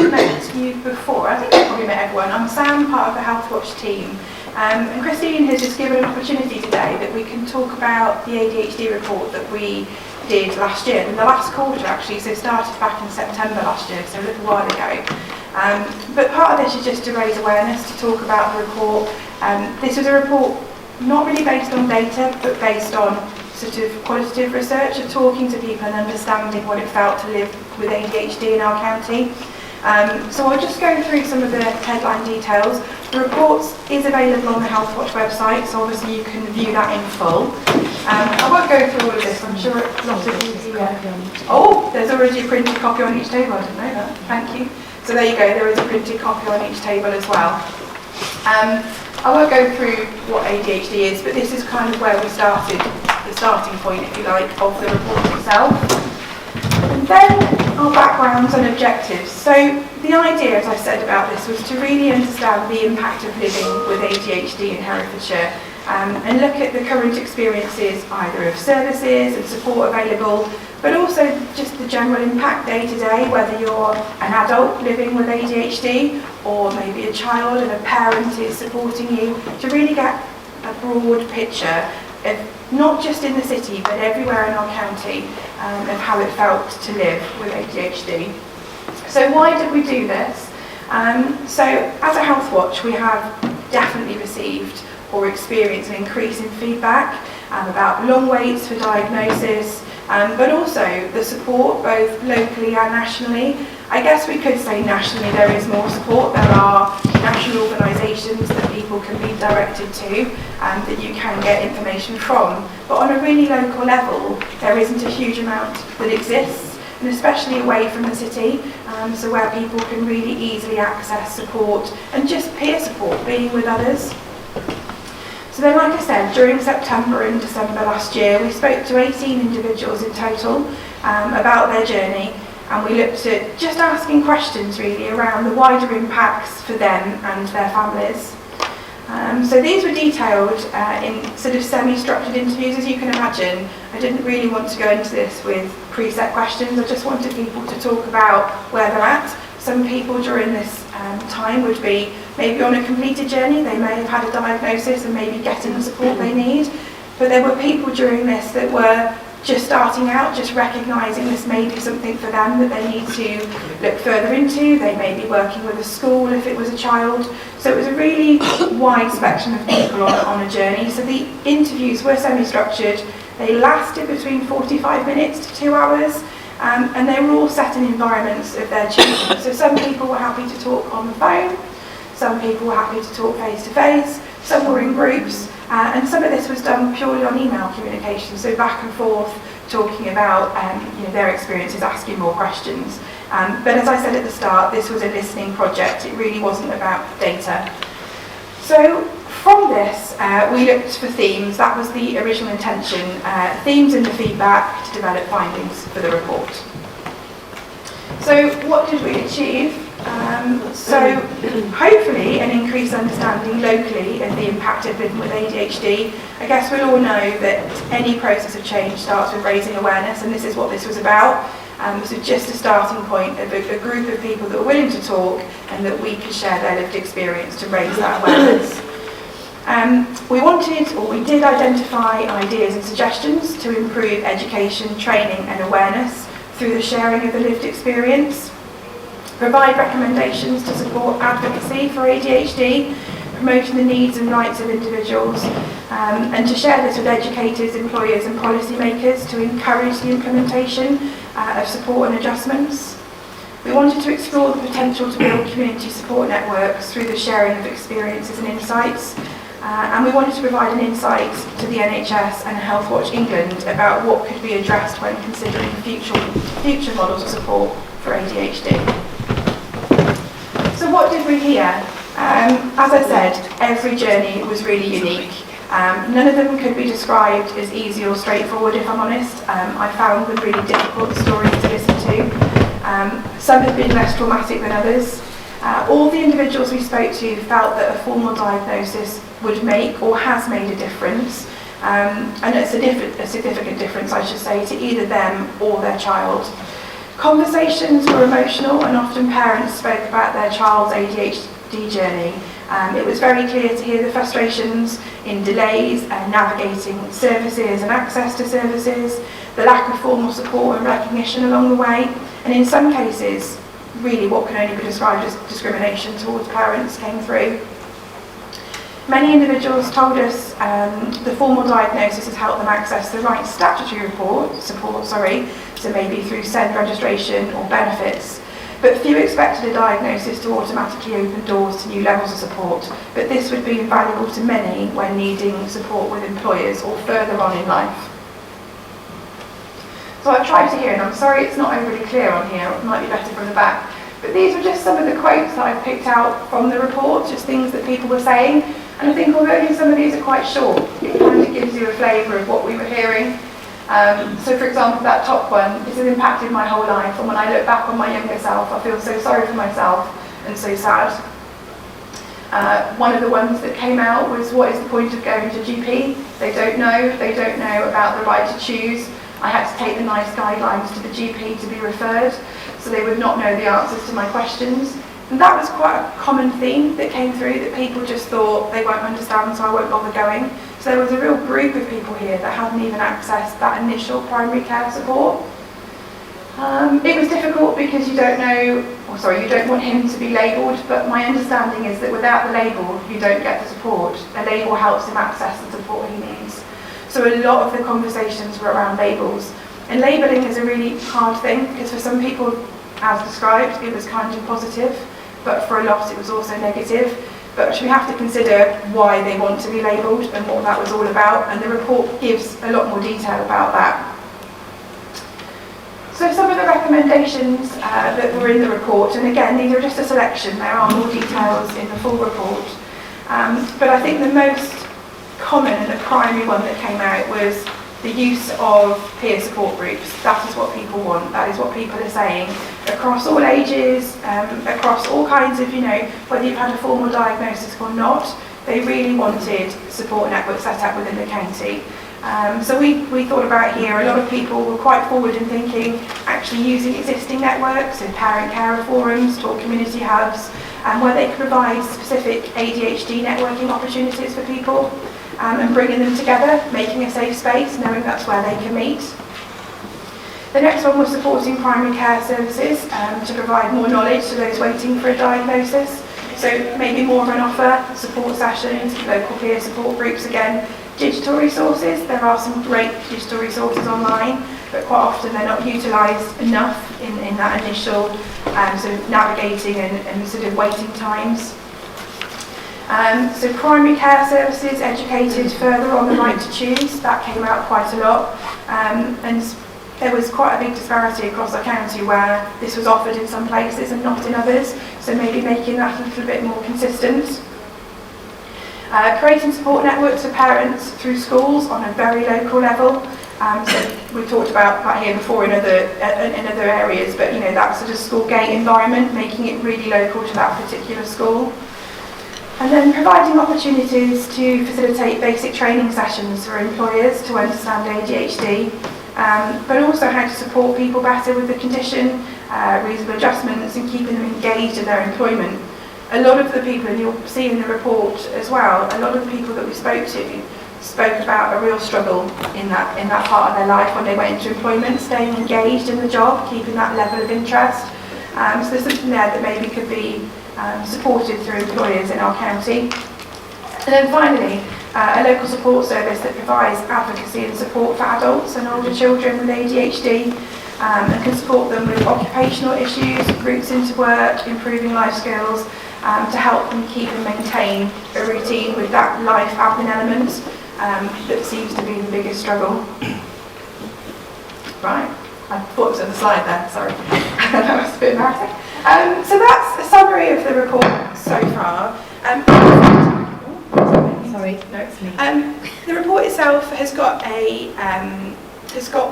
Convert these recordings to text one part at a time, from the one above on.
may have met you before. I think I've probably met everyone. I'm Sam, part of the Healthwatch team. And Christine has just given an opportunity today that we can talk about the ADHD report that we did last year, in the last quarter actually, so it started back in September last year, so a little while ago. But part of this is just to raise awareness, to talk about the report. This was a report not really based on data, but based on sort of qualitative research, of talking to people and understanding what it felt to live with ADHD in our county. So I'll just go through some of the headline details. The report is available on the Healthwatch website, so obviously you can view that in full. I won't go through all of this, I'm sure lots of you Oh, there's already a printed copy on each table, I didn't know that, thank you. So there you go, there is a printed copy on each table as well. I won't go through what ADHD is, but this is kind of where we started, the starting point, if you like, of the report itself. And then our backgrounds and objectives. So the idea, as I said, about this was to really understand the impact of living with ADHD in Herefordshire, and look at the current experiences either of services and support available, but also just the general impact day to day, whether you're an adult living with ADHD or maybe a child and a parent is supporting you, to really get a broad picture of not just in the city but everywhere in our county, of how it felt to live with ADHD. So why did we do this? So as a Healthwatch, we have definitely received or experienced an increase in feedback about long waits for diagnosis, but also the support both locally and nationally. I guess we could say nationally there is more support. There are national organisations that people can be directed to and that you can get information from. But on a really local level, there isn't a huge amount that exists, and especially away from the city, so where people can really easily access support and just peer support, being with others. So then, like I said, during September and December last year, we spoke to 18 individuals in total about their journey, and we looked at just asking questions really around the wider impacts for them and their families. So these were detailed in sort of semi-structured interviews, as you can imagine. I didn't really want to go into this with preset questions. I just wanted people to talk about where they're at. Some people during this time would be maybe on a completed journey. They may have had a diagnosis and maybe getting the support they need. But there were people during this that were just starting out, just recognising this may be something for them that they need to look further into. They may be working with a school if it was a child. So it was a really wide spectrum of people on a journey. So the interviews were semi-structured. They lasted between 45 minutes to 2 hours. And they were all set in environments of their choosing. So some people were happy to talk on the phone, some people were happy to talk face to face, some were in groups, and some of this was done purely on email communication, so back and forth talking about their experiences, asking more questions. But as I said at the start, this was a listening project, it really wasn't about data. So from this, we looked for themes. That was the original intention, themes in the feedback to develop findings for the report. So what did we achieve? So hopefully an increased understanding locally of the impact of living with ADHD. I guess we'll all know that any process of change starts with raising awareness, and this is what this was about. So just a starting point of a group of people that were willing to talk and that we could share their lived experience to raise that awareness. We did identify ideas and suggestions to improve education, training and awareness through the sharing of the lived experience, provide recommendations to support advocacy for ADHD, promoting the needs and rights of individuals, and to share this with educators, employers and policymakers to encourage the implementation of support and adjustments. We wanted to explore the potential to build community support networks through the sharing of experiences and insights, and we wanted to provide an insight to the NHS and Healthwatch England about what could be addressed when considering future models of support for ADHD. So what did we hear? As I said, every journey was really unique. None of them could be described as easy or straightforward, if I'm honest. I found them really difficult stories to listen to. Some have been less traumatic than others. All the individuals we spoke to felt that a formal diagnosis would make or has made a difference, and it's a significant difference, I should say, to either them or their child. Conversations were emotional, and often parents spoke about their child's ADHD journey. It was very clear to hear the frustrations in delays and navigating services and access to services, the lack of formal support and recognition along the way, and in some cases, really what can only be described as discrimination towards parents came through. Many individuals told us the formal diagnosis has helped them access the right statutory support, so maybe through SEND registration or benefits. But few expected a diagnosis to automatically open doors to new levels of support, but this would be invaluable to many when needing support with employers or further on in life. So I've tried to hear, and I'm sorry it's not overly clear on here, it might be better from the back, but these were just some of the quotes that I've picked out from the report, just things that people were saying, and I think although some of these are quite short, it kind of gives you a flavour of what we were hearing. So for example, that top one, this has impacted my whole life, and when I look back on my younger self, I feel so sorry for myself and so sad. One of the ones that came out was, what is the point of going to GP? They don't know about the right to choose. I had to take the NICE guidelines to the GP to be referred, so they would not know the answers to my questions. And that was quite a common theme that came through, that people just thought they won't understand, so I won't bother going. So there was a real group of people here that hadn't even accessed that initial primary care support. It was difficult because you don't want him to be labelled, but my understanding is that without the label, you don't get the support. A label helps him access the support he needs. So a lot of the conversations were around labels. And labelling is a really hard thing, because for some people, as described, it was kind of positive, but for a lot it was also negative. But we have to consider why they want to be labelled and what that was all about, and the report gives a lot more detail about that. So some of the recommendations that were in the report, and again these are just a selection, there are more details in the full report, but I think the most common and the primary one that came out was the use of peer support groups. That is what people want, that is what people are saying, across all ages, across all kinds of, whether you've had a formal diagnosis or not, they really wanted support networks set up within the county. So we thought about here, a lot of people were quite forward in thinking, actually using existing networks, so parent carer forums, talk community hubs, where they could provide specific ADHD networking opportunities for people, and bringing them together, making a safe space, knowing that's where they can meet. The next one was supporting primary care services to provide more knowledge to those waiting for a diagnosis. So maybe more of an offer, support sessions, local peer support groups again, digital resources. There are some great digital resources online, but quite often they're not utilised enough in that initial sort of navigating and sort of waiting times. So primary care services educated further on the right to choose, that came out quite a lot, and there was quite a big disparity across the county where this was offered in some places and not in others, so maybe making that a little bit more consistent. Creating support networks for parents through schools on a very local level, so we talked about that here before in other areas, but that sort of school gate environment, making it really local to that particular school. And then providing opportunities to facilitate basic training sessions for employers to understand ADHD, but also how to support people better with the condition, reasonable adjustments, and keeping them engaged in their employment. A lot of the people, and you'll see in the report as well, a lot of the people that we spoke to spoke about a real struggle in that part of their life when they went into employment, staying engaged in the job, keeping that level of interest. So there's something there that maybe could be supported through employers in our county. And then finally, a local support service that provides advocacy and support for adults and older children with ADHD, and can support them with occupational issues, routes into work, improving life skills, to help them keep and maintain a routine with that life admin element that seems to be the biggest struggle. Right, I thought it was on the slide there, sorry. That was a bit embarrassing. So that's a summary of the report so far. Sorry, no, it's me. The report itself has got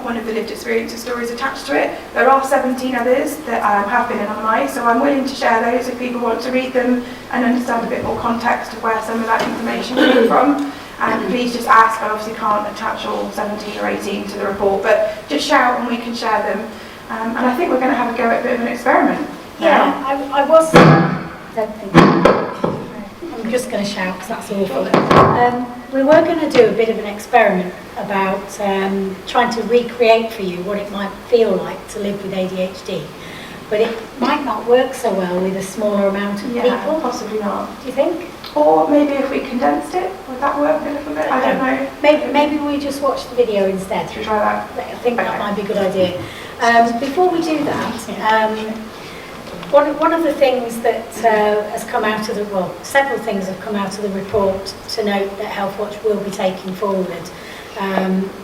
one of the lived experiences stories attached to it. There are 17 others that have been anonymised, so I'm willing to share those if people want to read them and understand a bit more context of where some of that information came from. And please just ask. I obviously can't attach all 17 or 18 to the report, but just shout and we can share them. And I think we're going to have a go at a bit of an experiment. Yeah, I was. Don't think. I'm just going to shout because that's awful. We were going to do a bit of an experiment about trying to recreate for you what it might feel like to live with ADHD. But it might not work so well with a smaller amount of people. Possibly not. Do you think? Or maybe if we condensed it, would that work a little bit? I don't know. Maybe we just watch the video instead. Should we try that? I think that might be a good idea. Before we do that, one of the things that has come out of several things have come out of the report to note that Healthwatch will be taking forward.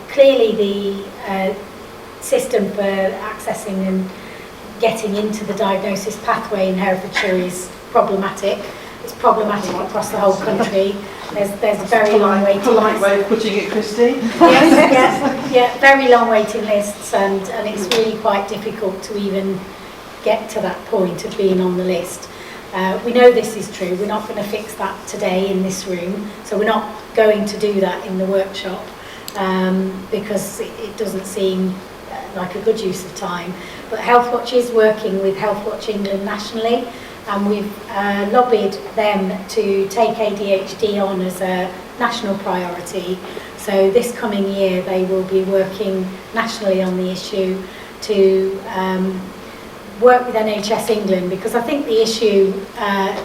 Clearly the system for accessing and getting into the diagnosis pathway in Herefordshire is problematic. It's problematic across the whole country. There's a very long waiting list. Polite way of putting it, Christy. Yes, very long waiting lists, and it's really quite difficult to even get to that point of being on the list. We know this is true. We're not going to fix that today in this room, so we're not going to do that in the workshop because it doesn't seem like a good use of time. But Healthwatch is working with Healthwatch England nationally, and we've lobbied them to take ADHD on as a national priority. So this coming year they will be working nationally on the issue to work with NHS England, because I think the issue,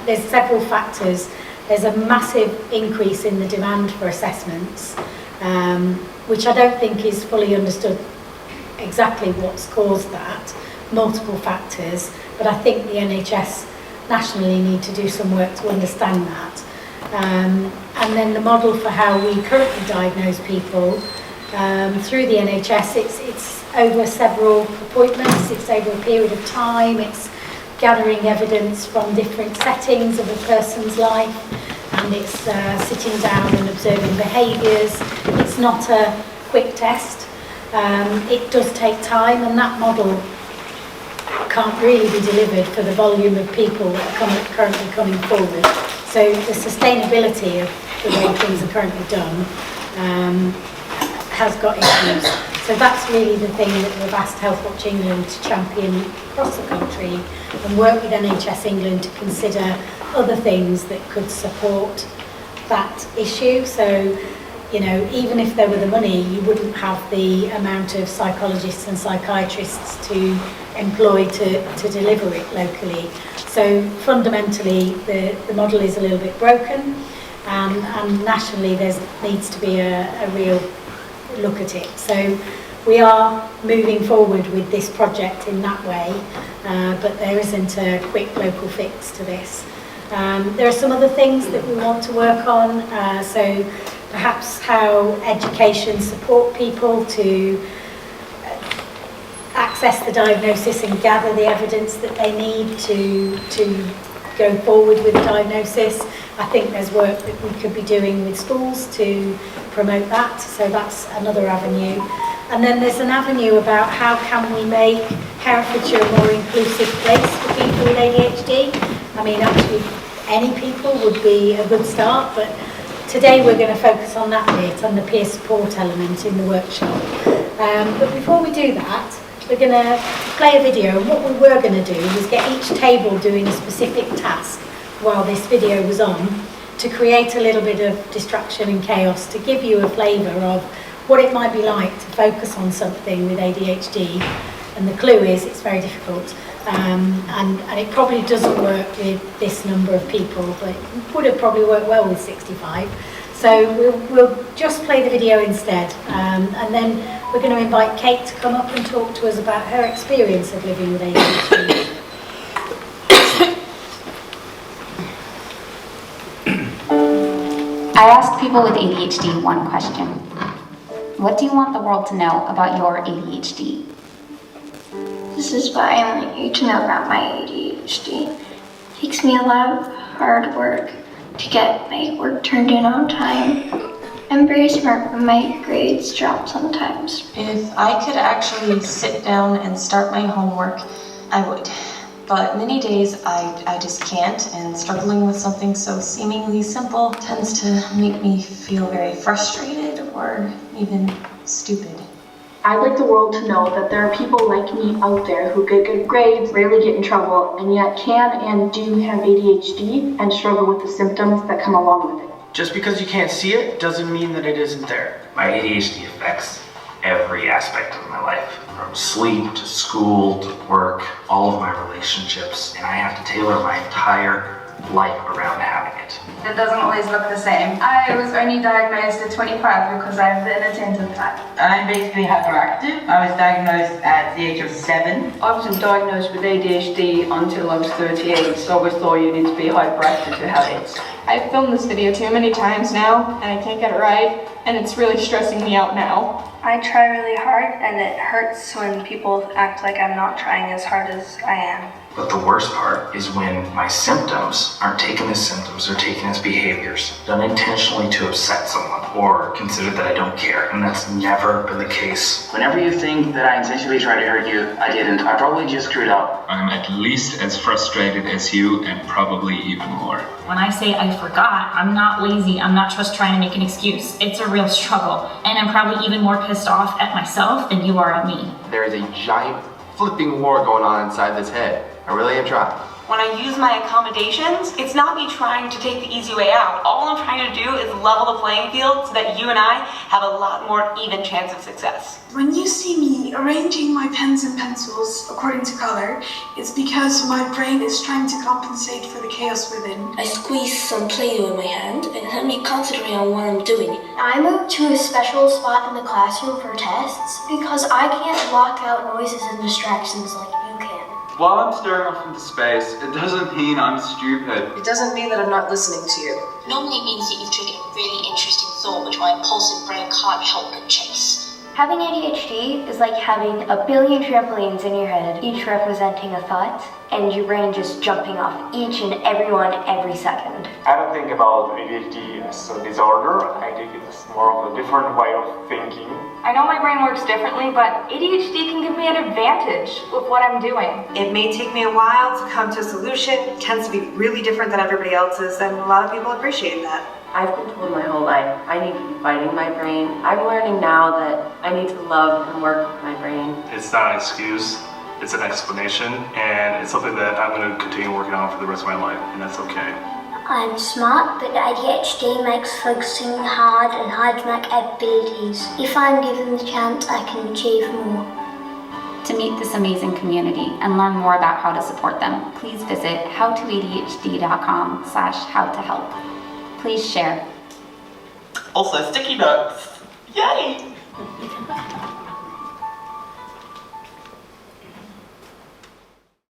there's several factors. There's a massive increase in the demand for assessments, which I don't think is fully understood exactly what's caused that, multiple factors, but I think the NHS nationally need to do some work to understand that. And then the model for how we currently diagnose people through the NHS, it's over several appointments, it's over a period of time, it's gathering evidence from different settings of a person's life, and it's sitting down and observing behaviours. It's not a quick test. It does take time, and that model can't really be delivered for the volume of people that are currently coming forward. So the sustainability of the way things are currently done has got issues. So that's really the thing that we've asked Healthwatch England to champion across the country and work with NHS England to consider other things that could support that issue. So, you know, even if there were the money, you wouldn't have the amount of psychologists and psychiatrists to employ to deliver it locally. So fundamentally, the model is a little bit broken, and nationally there needs to be a real look at it. So we are moving forward with this project in that way, but there isn't a quick local fix to this. There are some other things that we want to work on, so perhaps how education support people to access the diagnosis and gather the evidence that they need to go forward with the diagnosis. I think there's work that we could be doing with schools to promote that, so that's another avenue. And then there's an avenue about how can we make Herefordshire a more inclusive place for people with ADHD. I mean, actually any people would be a good start, but today we're going to focus on that bit, on the peer support element in the workshop. But before we do that, we're going to play a video, and what we were going to do was get each table doing a specific task while this video was on, to create a little bit of distraction and chaos, to give you a flavour of what it might be like to focus on something with ADHD. And the clue is it's very difficult, and it probably doesn't work with this number of people, but it would have probably worked well with 65. So we'll just play the video instead, and then we're going to invite Kate to come up and talk to us about her experience of living with ADHD. I asked people with ADHD one question. What do you want the world to know about your ADHD? This is what I want you to know about my ADHD. It takes me a lot of hard work to get my work turned in on time. I'm very smart, but my grades drop sometimes. If I could actually sit down and start my homework, I would. But many days I just can't, and struggling with something so seemingly simple tends to make me feel very frustrated or even stupid. I'd like the world to know that there are people like me out there who get good grades, rarely get in trouble, and yet can and do have ADHD and struggle with the symptoms that come along with it. Just because you can't see it doesn't mean that it isn't there. My ADHD affects every aspect of my life, from sleep to school to work, all of my relationships, and I have to tailor my entire life around having it. It doesn't always look the same. I was only diagnosed at 25 because I have the inattentive type. I'm basically hyperactive. I was diagnosed at the age of 7. I wasn't diagnosed with ADHD until I was 38, so I always thought you need to be hyperactive to have it. I've filmed this video too many times now, and I can't get it right, and it's really stressing me out now. I try really hard, and it hurts when people act like I'm not trying as hard as I am. But the worst part is when my symptoms aren't taken as symptoms, they're taken as behaviors done intentionally to upset someone or consider that I don't care, and that's never been the case. Whenever you think that I intentionally tried to hurt you, I didn't. I probably just screwed up. I'm at least as frustrated as you, and probably even more. When I say I forgot, I'm not lazy. I'm not just trying to make an excuse. It's a real struggle, and I'm probably even more pissed off at myself than you are at me. There is a giant flipping war going on inside this head. I really am trying. When I use my accommodations, it's not me trying to take the easy way out. All I'm trying to do is level the playing field so that you and I have a lot more even chance of success. When you see me arranging my pens and pencils according to color, it's because my brain is trying to compensate for the chaos within. I squeeze some Play-Doh in my hand and help me concentrate on what I'm doing. I moved to a special spot in the classroom for tests because I can't block out noises and distractions like you can. While I'm staring off into space, it doesn't mean I'm stupid. It doesn't mean that I'm not listening to you. Normally means that you've triggered a really interesting thought which my impulsive brain can't help but chase. Having ADHD is like having a billion trampolines in your head, each representing a thought, and your brain just jumping off each and every one every second. I don't think about ADHD as a disorder. I think it's more of a different way of thinking. I know my brain works differently, but ADHD can give me an advantage with what I'm doing. It may take me a while to come to a solution. It tends to be really different than everybody else's, and a lot of people appreciate that. I've been told my whole life I need to be fighting my brain. I'm learning now that I need to love and work with my brain. It's not an excuse, it's an explanation, and it's something that I'm going to continue working on for the rest of my life, and that's okay. I'm smart, but ADHD makes focusing hard and hides my capabilities. If I'm given the chance, I can achieve more. To meet this amazing community and learn more about how to support them, please visit howtoadhd.com/howtohelp. Please share. Also, sticky notes. Yay!